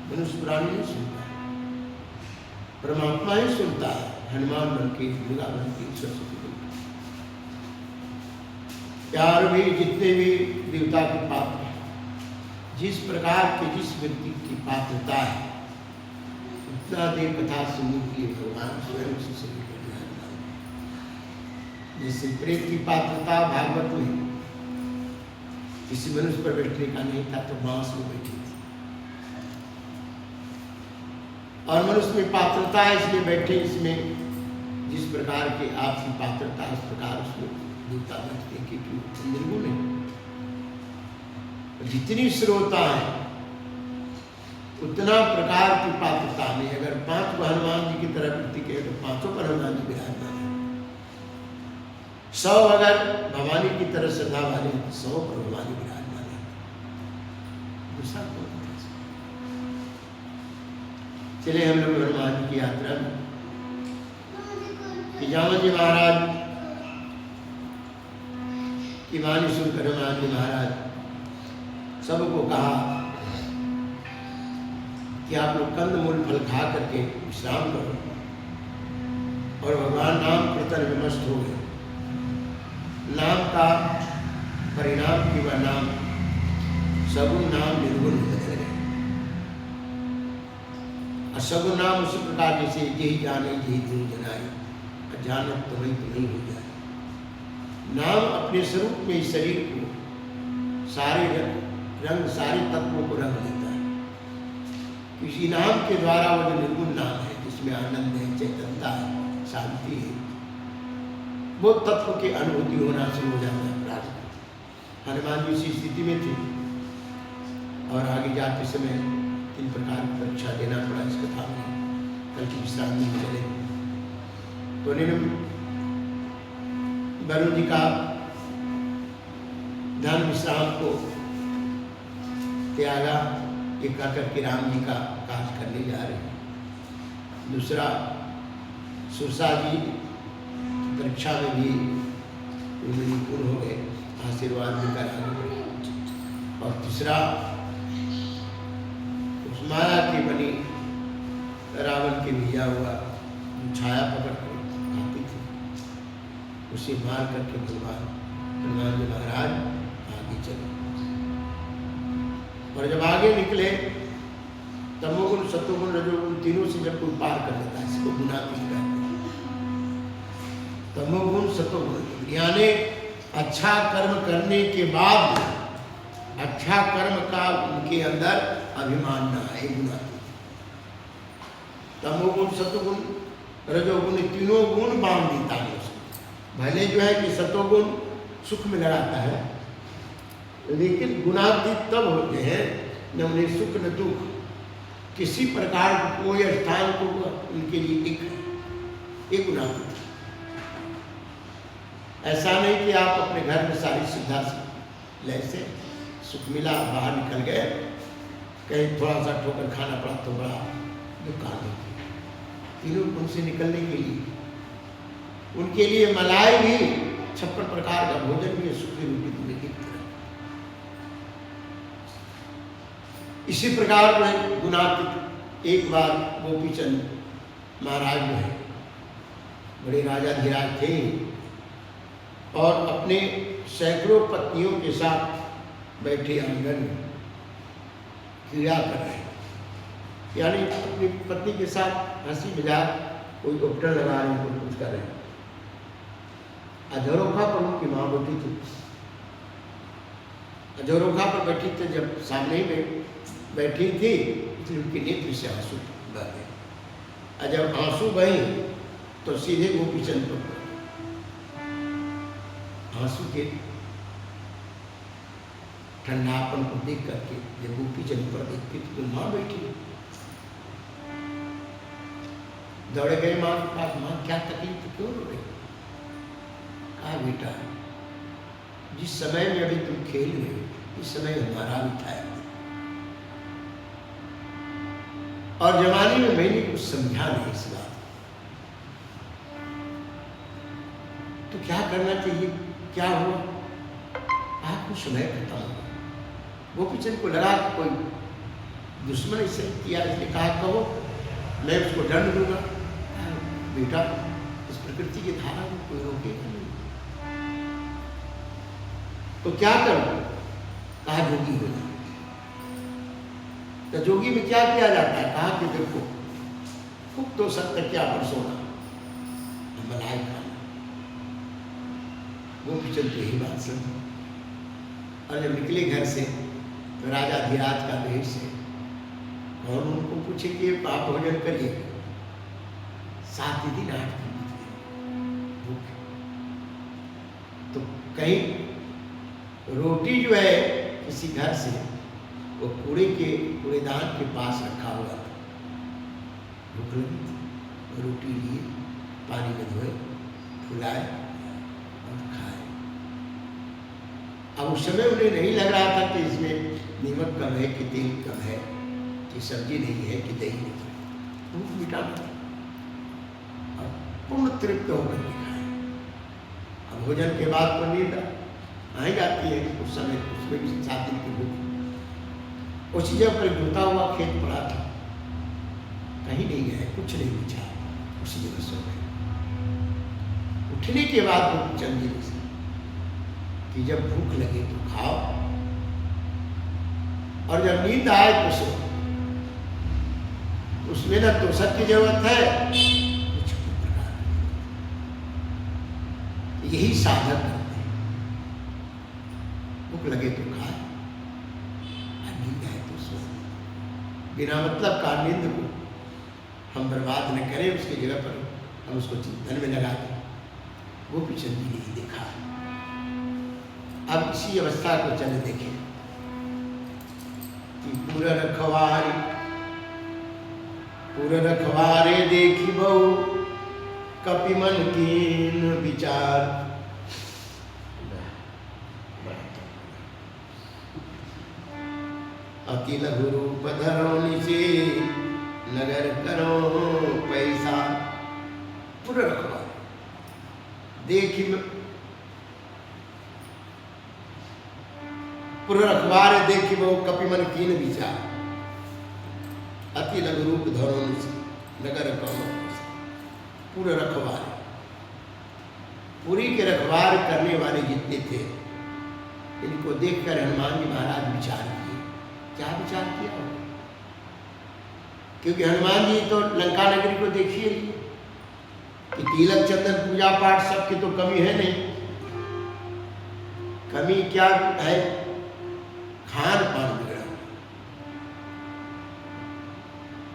मनुष्य प्राणी नहीं सुनता, परमात्मा ही सुनता है। हनुमान बन के, दुर्गा बन के, सरस्वती बन के, और भी जितने भी देवता के पात्र हैं, जिस प्रकार के जिस व्यक्ति की पात्रता है, उतना देव कथा सुनने के लिए भगवान स्वयं से शरीर कर दिया। जैसे प्रेत की पात्रता भागवत में किसी मनुष्य पर बैठने का नहीं था, तो बांस में बैठी थी, और मनुष्य में पात्रता है इसलिए बैठे। इसमें जिस प्रकार की आपकी पात्रता है, उस प्रकार उसमें देवता बैठते हैं, क्योंकि निर्गुण है। जितनी श्रोता है उतना प्रकार की पात्रता में, अगर 5 को हनुमान जी की तरह व्यक्ति कहे तो 5 पर हनुमान जी विराजमान है। 100 अगर भवानी की तरह श्रद्धा वाले हैं तो 100 पर भवानी विराजमान है। दूसरा कौन? चले हम लोग हनुमान जी की यात्रा में। कि जामवंत जी महाराज की वाणी सुनकर हनुमान जी महाराज सबको कहा कि आप लोग कंदमूल फल खा करके विश्राम करो, और भगवान नाम कीर्तन में मस्त हो गए। नाम का परिणाम की वह नाम सगुण नाम निर्गुण बदल गए। सगुण नाम उसी प्रकार जैसे यही जाने यही गुरु जनाई, अजानत तो नहीं हो जाए। नाम अपने स्वरूप में इस शरीर को सारे रंग सारे तत्वों को रंग देता है। किसी नाम के द्वारा वो जो निर्गुण नाम है, जिसमें आनंद है, चैतन्यता है, शांति है, वो तत्व की अनुभूति होना शुरू हो जाता है। प्रारंभ हनुमान जी इसी स्थिति में थे, और आगे जाते समय 3 प्रकार की परीक्षा देना पड़ा इस कथा में। कल की विश्राम में चले तो उन्होंने वरुण जी का ध्यान विश्राम को त्यागा, एक आकर के राम जी का काज करने जा रहे हैं। दूसरा, सुरसा जी परीक्षा में भी पूर्ण हो गए, आशीर्वाद देकर आगे बढ़े। और तीसरा, उस माया की बनी रावण के भैया हुआ छाया पकड़ कर आती थी, उसे मार करके भगवान हनुमान जी महाराज आगे चले। और जब आगे निकले, तमोगुण सतोगुण रजोगुण तीनों से जब कोई पार कर लेता है, इसको गुणातीत कहते हैं। तमोगुण सतोगुण यानी अच्छा कर्म करने के बाद अच्छा कर्म का उनके अंदर अभिमान न आए, गुणातीत। तमोगुण सतोगुण रजोगुण तीनों गुण बांध देता है उसको। भले जो है कि सतोगुण सुख में लगाता है, लेकिन गुणातीत तब होते हैं न उन्हें सुख न दुख, किसी प्रकार कोई स्थान को उनके लिए एक गुणातीत। ऐसा नहीं कि आप अपने घर में सारी सुविधा से सुख मिला, बाहर निकल गए, कहीं थोड़ा सा ठोकर खाना पड़ा तो बड़ा दुकान होती है। तीनों गुण से निकलने के लिए उनके लिए मलाई भी, 56 प्रकार का भोजन भी, सुखी रोटी भी एक तरह। इसी प्रकार में गुणातीत। एक बार गोपीचंद महाराज जो है बड़े राजाधिराज थे, और अपने सैकड़ों पत्नियों के साथ बैठे आंगन में क्रीड़ा कर रहे हैं, यानी अपनी पत्नी के साथ हंसी मजाक, कोई उपटन लगा रहे हैं, कोई कुछ कर रहे हैं। अधरोखा पर उनकी माँ बैठी थी, अधरोखा पर बैठी थी, जब सामने में बैठी थी तो उनके नेत्र से आंसू बह गए, और जब आंसू बहे तो सीधे गोपीचंद पर आंसू के ठंडापन को देख करके जब गोपीचंद पर देखती तो माँ बैठी, दौड़ गए माँ के पास। माँ क्या तकलीफ, क्यों रो रही? कहा बेटा, जिस समय में अभी तुम खेल रहे हो, इस समय हमारा भी था, और जवानी में मैंने कुछ समझा नहीं इस बात, तो क्या करना चाहिए? क्या हुआ? आपको समय खत्म हुआ। गोपीचंद को लगा कि कोई दुश्मन ऐसे किया, इसने कहा कहो मैं उसको दंड दूंगा। बेटा इस प्रकृति की धारा को कोई रोकेगा नहीं, तो क्या करूं? कहा जोगी हो जाए। तो जोगी में क्या किया जाता है? कहा कि देखो खूब तो सत्य क्या परसोना मलाई खाना। वो पिछल तो यही बात सुन, और जब निकले घर से तो राजा धीराज का वेश है, और उनको पूछे कि आप भोजन करिए। 7 दिन 8 दिन बीत गए भूखे। तो कहीं रोटी जो है किसी घर से वो कूड़ेदान के पास रखा हुआ था, भूख लगी थी, रोटी लिए, पानी में धोए, फुलाए और खाए। अब उस समय उन्हें नहीं लग रहा था कि इसमें नमक कम है कि तेल कम है, कि सब्जी नहीं है कि दही नहीं है, भूख मिटाना और पूर्ण तृप्त होकर के खाए। अब भोजन के बाद तो नींद आ जाती है, उस समय उसमें भी 7 दिन की भूख। उसी जगह पर जुता हुआ खेत पड़ा था, कहीं नहीं गए, कुछ नहीं पूछा, उसी जगह सो गए। उठने के बाद वो चंद दिन से कि जब भूख लगे तो खाओ और जब नींद आए तो सो। उसमें ना तो सब की जरूरत है, कुछ प्रकार यही साधन करते हैं। भूख लगे तो खाए, नींद आए तो सो। बिना मतलब का नींद को हम बर्बाद न करें, उसकी जगह पर हम उसको चिंतन में लगा दें। वो पिछले भी नहीं देखा। अब इसी अवस्था को चले देखें कि पूरा रखवारे देखी बहु कपि मन कीन विचार। अति लघु रूप धरो से नगर करो पैसा। पूरा रखवारे देखी पूरा रखवारे देखी बहु कपि मन कीन विचार। अति लघु रूप धरो नगर करो। पूरे रखवारे, पुरी के रखवार करने वाले जितने थे, इनको देखकर हनुमान जी महाराज विचार किए। क्या विचार किया? क्योंकि हनुमान जी तो लंका नगरी को देखिए कि तिलक चंदन पूजा पाठ सबकी तो कमी है नहीं। कमी क्या है? खान पान बिगड़ा।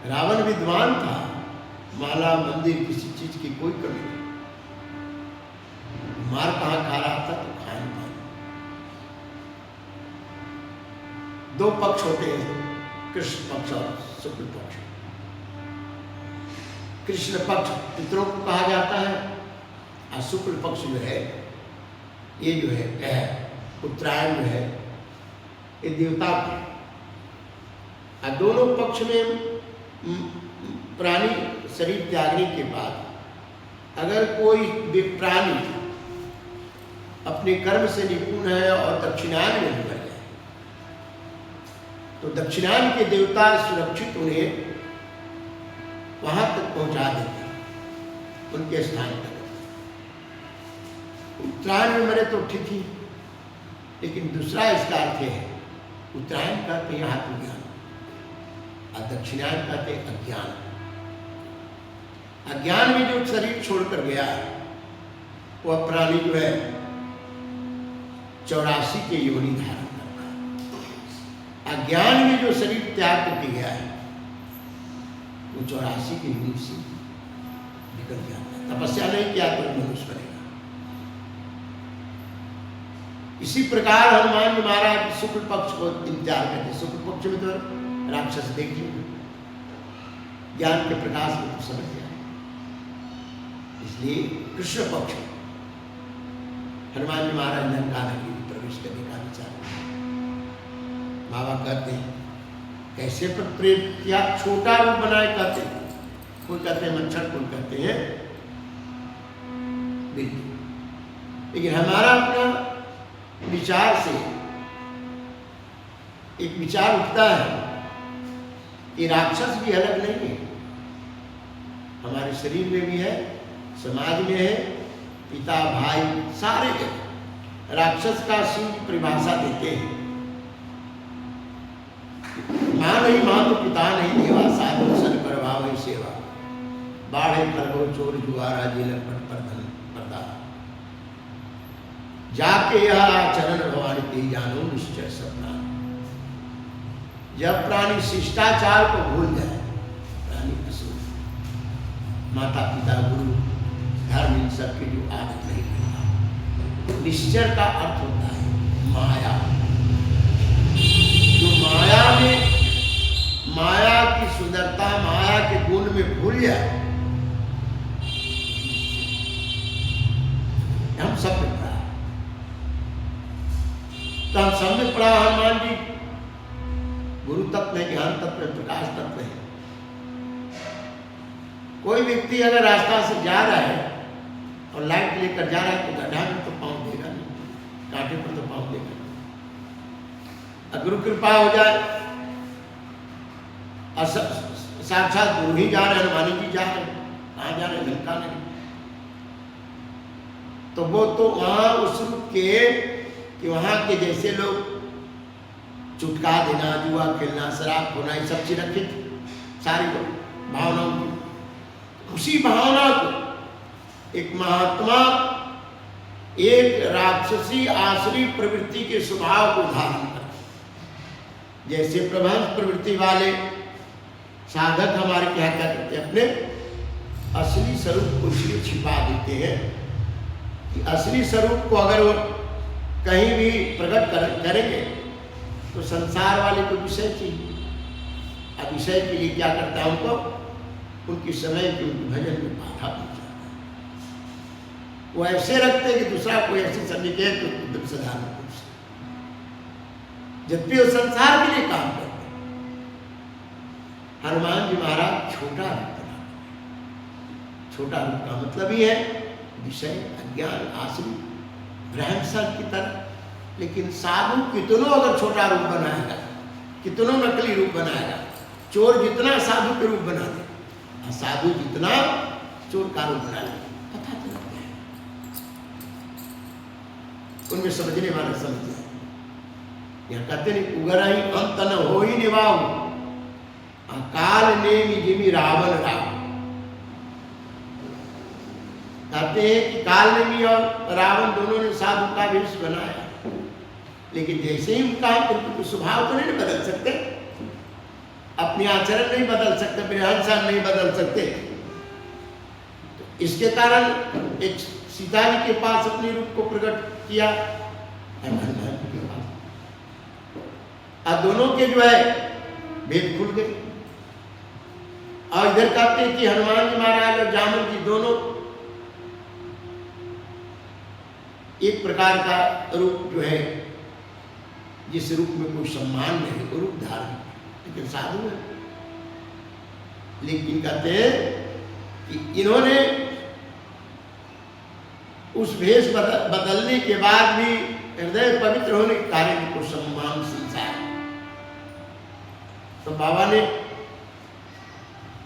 रावण विद्वान था, माला मंदिर किसी चीज की कोई कमी नहीं। मार कहाँ खा रहा था? तो खान पान। 2 पक्ष होते हैं, कृष्ण पक्ष और शुक्ल पक्ष। कृष्ण पक्ष पितरों को कहा जाता है, और शुक्ल पक्ष जो है, ये जो है उत्तरायण जो है, ये देवता के। और दोनों पक्ष में प्राणी शरीर त्यागने के बाद अगर कोई प्राणी अपने कर्म से निपुण है और दक्षिणायन में निकल जाए, तो दक्षिणायन के देवता सुरक्षित उन्हें वहां तक पहुंचा देते, उनके स्थान तक। उत्तरायण में मरे तो ठीक ही, लेकिन दूसरा इसका अर्थ है, उत्तरायण कहते हैं आत्मज्ञान और दक्षिणायन कहते हैं अज्ञान। अज्ञान में जो शरीर छोड़कर गया, वह प्राणी जो है 84 के योनि धारण करता है। अज्ञान में जो शरीर त्याग करके गया है, वो 84 के योनि से निकल जाता है। तपस्या नहीं किया तो मनुष्य बनेगा। इसी प्रकार हनुमान जी महाराज शुक्ल पक्ष को इंतजार करते। शुक्ल पक्ष में तो राक्षस देख लीजिए, ज्ञान के प्रकाश में तो समझ गया। इसलिए कृष्ण पक्ष हनुमान जी महाराज लंका नगरी में प्रवेश करने का विचार। बाबा कहते हैं कैसे पर प्रेम किया, छोटा रूप बनाए कहते हैं। कोई कहते हैं मच्छर, कोई कहते हैं बिल्ली। लेकिन हमारा अपना विचार से एक विचार उठता है कि राक्षस भी अलग नहीं है, हमारे शरीर में भी है, समाज में है, पिता भाई सारे जगह राक्षस का शिव की परिभाषा देते हैं। माँ नहीं माँ तो पिता नहीं देवा, साधु सन प्रभाव ही सेवा, बाढ़े खरगो चोर जुआरा जेल पट पर धन पर्दा, जाके यह आचरण भवानी ते जानो निश्चय सपना। जब प्राणी शिष्टाचार को भूल जाए, प्राणी असूर, माता पिता गुरु धर्म इन सबकी जो आदत नहीं करता। निश्चय का अर्थ होता है माया। जो माया में, माया की सुंदरता, माया के गुण में भूल जाए, हम सब में पढ़ा, तो हम सब में पढ़ा हनुमान जी गुरु तत्व है, ज्ञान तत्व है, प्रकाश तत्व है। कोई व्यक्ति अगर रास्ता से जा रहा है और लाइट लेकर जा रहा है तो गड्ढा में तो पाँव देगा नहीं, कांटे पर तो पाँव देगा नहीं। गुरु कृपा हो जाए और साक्षात गुरु ही जा रहे, हनुमान जी जा रहे, कहाँ जा रहे, लंका नहीं, तो वो तो वहाँ उस रूप के कि वहाँ के जैसे लोग चुटका देना, जुआ खेलना, शराब खोना, ये सब चीज रखे थे सारी भावनाओं की। उसी भावना को एक महात्मा एक राक्षसी आश्री प्रवृत्ति के स्वभाव को धारण करते। जैसे प्रभंस प्रवृत्ति वाले साधक हमारे क्या करते हैं, अपने असली स्वरूप को इसलिए छिपा देते हैं कि असली स्वरूप को अगर वो कहीं भी प्रकट करेंगे तो संसार वाले को विषय चाहिए। अब विषय के लिए क्या करता है, उनको उनकी समय की उनके भजन में बाधा पहुंचाता है। वो ऐसे रखते हैं कि दूसरा कोई ऐसे समझ के तो साधारण पुरुष, जबकि वो संसार के लिए काम करते हैं। हनुमान जी महाराज छोटा रूप बना, छोटा रूप का मतलब ही है विषय, अज्ञान, आश्रित, ब्रह्मसर की तरह। लेकिन साधु कितनों अगर छोटा रूप बनाएगा, कितनों नकली रूप बनाएगा, चोर जितना साधु के रूप बना दे, साधु जितना चोर का रूप बना ले, पता तो लगता है, उनमें समझने वाला समझ जाए। यहाँ कहते नहीं उगर ही अंत न हो ही निभाऊ, काल नेमि जिमि रावण राव। कहते हैं कि काल नेमि और रावण दोनों ने साधु का वेश बनाया, लेकिन जैसे ही उनका तो स्वभाव तो नहीं बदल सकते, अपनी आचरण नहीं बदल सकते, अपने अनुसार नहीं बदल सकते। तो इसके कारण एक सीता जी के पास अपने रूप को प्रकट किया, हनुमान जी के पास, और दोनों के जो है भेद खुल गए। और इधर कहते हैं कि हनुमान जी महाराज और जामुन जी दोनों एक प्रकार का रूप जो है, जिस रूप में कोई सम्मान नहीं, वो रूप धारण, लेकिन साधु है। लेकिन कहते हैं कि इन्होंने उस भेष बदलने के बाद भी हृदय पवित्र होने के कारण इनको सम्मान संसार। तो बाबा ने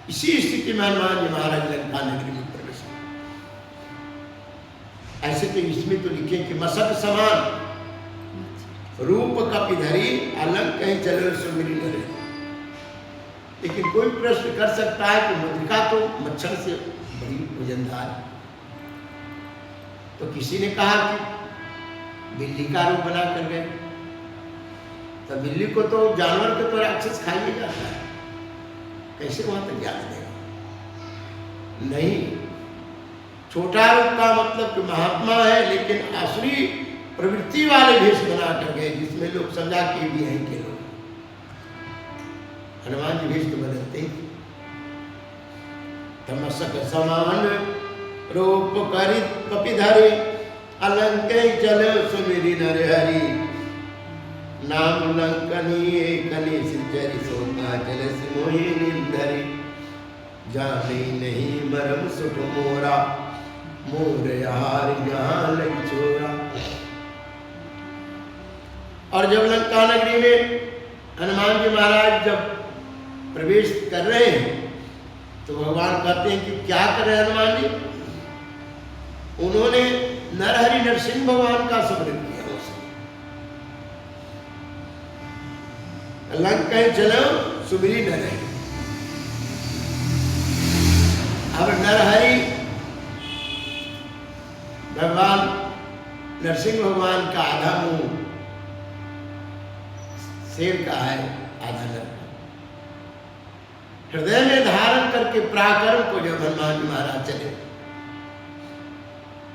इसी स्थिति में हनुमान जी महाराज लंका नगरी में प्रवेश किया। ऐसे तो इसमें तो लिखे कि मसक समान रूप कपिधरी अलंक कहीं चले सुमिरी नरे। लेकिन कोई प्रश्न कर सकता है कि मधुका तो मच्छर से बड़ी वजनदार है, तो किसी ने कहा कि बिल्ली का रूप बना कर गए, तो बिल्ली को तो जानवर को तो राक्षस खा ही जाता है, कैसे वहां तक जाने देगा? नहीं, छोटा रूप का मतलब कि महात्मा है, लेकिन आसुरी प्रवृत्ति वाले भेष बना कर गए, जिसमें लोग समझा के भी हैं के लोग। हनुमान जी भेष तो बदलते ही, तमसक समान रूप करि कपिधरि अलंक चल सुमिरि नर हरि नाम लंकनी कनि सिंचरि सोता जल सिमोहि निंदरि जाने नहीं मरम सुख मोरा मोर यार यहाँ लग छोरा। और जब लंका नगरी में हनुमान जी महाराज जब प्रवेश कर रहे हैं तो भगवान कहते हैं कि क्या कर रहे हैं हनुमान जी? उन्होंने नरहरि नरसिंह भगवान का स्मरण किया। लंक कहे चलो सुमिरी नरहरि। अब नरहरि भगवान नरसिंह भगवान का आधा मुंह शेर का है, आधा नर का। हृदय में धारण करके पराक्रम को जब हनुमान जी महाराज चले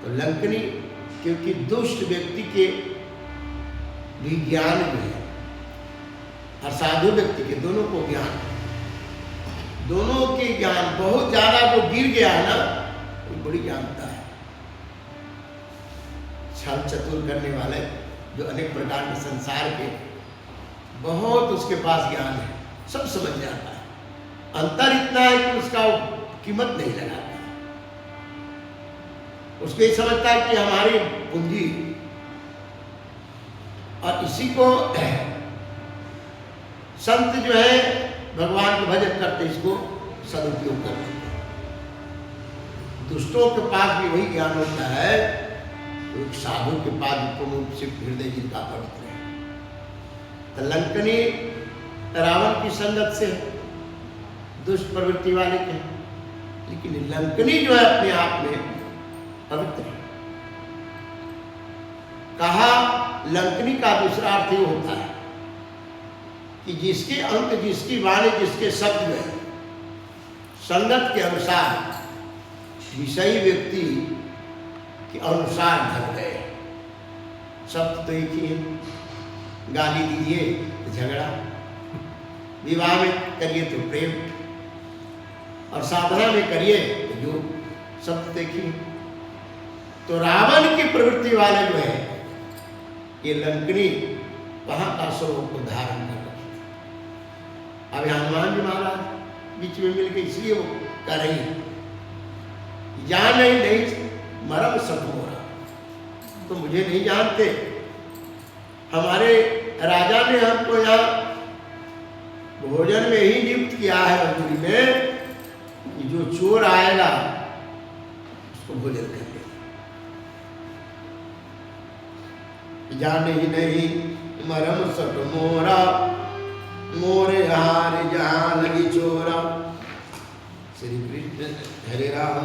तो लंकनी, क्योंकि दुष्ट व्यक्ति के भी ज्ञान में है और साधु व्यक्ति के दोनों को ज्ञान, दोनों के ज्ञान बहुत ज्यादा जो गिर गया है ना, वो बड़ी जानता है। छल चतुर करने वाले जो अनेक प्रकार के संसार के बहुत उसके पास ज्ञान है, सब समझ जाता है। अंतर इतना है कि उसका कीमत नहीं लगाता। उसको ये समझता है कि हमारी पूंजी, और इसी को संत जो है भगवान के भजन करते इसको सदुपयोग करते हैं। दुष्टों के पास भी वही ज्ञान होता है, एक साधु के पास पूर्ण रूप से हृदय जिनका पवित्र है। तो लंकनी रावण की संगत से दुष्ट प्रवृत्ति वाले के, लेकिन लंकनी जो है अपने आप में पवित्र है। कहा लंकनी का दूसरा अर्थ ये होता है कि जिसके अंक, जिसकी वाणी, जिसके शब्द में संगत के अनुसार विषयी व्यक्ति के अनुसार ढल गए। शब्द तो एक ही है, गाली दीजिए तो झगड़ा, विवाह में करिए तो प्रेम, और साधना में करिए तो योग, शब्द देखिए। तो रावण की प्रवृत्ति वाले जो है ये लंकनी वहां का स्वरूप को धारण कर रहे। अब हनुमान जी महाराज बीच में मिलकर इसलिए वो कर रही है, जान नहीं मरम सतमोरा, तो मुझे नहीं जानते। हमारे राजा ने हमको यहाँ भोजन में ही नियुक्त किया है मजदूरी में कि जो चोर आएगा उसको भोजन कर ले। जाने ही नहीं मरम सट मोरा, मोरे हार जहां लगी चोरा। श्री कृष्ण हरे राम